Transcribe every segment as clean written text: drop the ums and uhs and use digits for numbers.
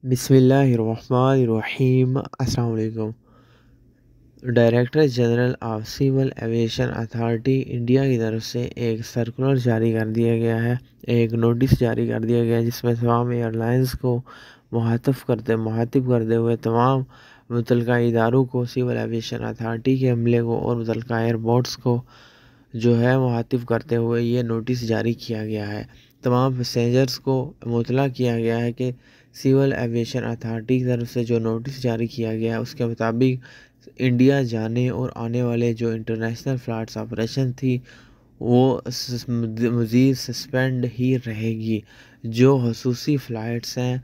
بسم اللہ الرحمن الرحیم۔ السلام علیکم۔ Director general of civil aviation authority India کی طرف سے ایک سرکولر جاری کر دیا گیا ہے، ایک نوٹس جاری کر دیا گیا ہے جس میں تمام ایئر لائنز کو مخاطب کرتے ہوئے تمام متعلقہ اداروں کو، سول ایویشن اتھارٹی کے عملے کو اور متعلقہ ایئرپورٹس کو جو ہے مخاطب کرتے ہوئے یہ نوٹس جاری کیا گیا ہے۔ تمام پیسنجرز کو مطلع کیا گیا ہے کہ سول ایویشن اتھارٹی کی طرف سے جو نوٹس جاری کیا گیا ہے اس کے مطابق انڈیا جانے اور آنے والے جو انٹرنیشنل فلائٹس آپریشن تھی وہ مزید سسپینڈ ہی رہے گی۔ جو خصوصی فلائٹس ہیں،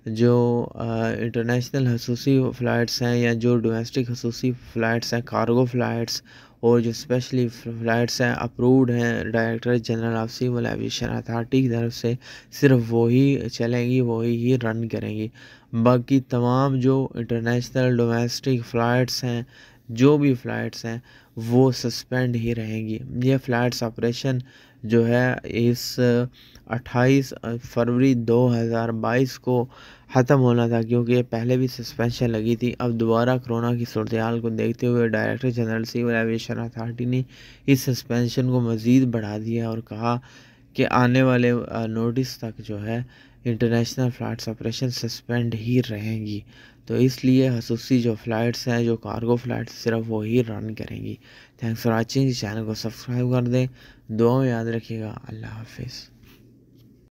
جو انٹرنیشنل خصوصی فلائٹس ہیں یا جو ڈومیسٹک خصوصی فلائٹس ہیں، کارگو فلائٹس اور جو اسپیشلی فلائٹس ہیں اپرووڈ ہیں director general of civil aviation authority کی طرف سے، صرف وہی چلیں گی، وہی ہی رن کریں گی۔ باقی تمام جو انٹرنیشنل ڈومیسٹک فلائٹس ہیں، جو بھی فلائٹس ہیں وہ سسپینڈ ہی رہیں گی۔ یہ فلائٹس آپریشن جو ہے اس 28 فروری 2022 کو ختم ہونا تھا، کیونکہ یہ پہلے بھی سسپینشن لگی تھی۔ اب دوبارہ کرونا کی صورتحال کو دیکھتے ہوئے director general civil aviation authority نے اس سسپینشن کو مزید بڑھا دیا اور کہا کہ آنے والے نوٹس تک جو ہے انٹرنیشنل فلائٹس آپریشن سسپینڈ ہی رہیں گی۔ تو اس لیے خصوصی جو فلائٹس ہیں، جو کارگو فلائٹس، صرف وہی رن کریں گی۔ Thanks for watching. چینل کو سبسکرائب کر دیں، دعا میں یاد رکھیے گا۔ اللہ حافظ۔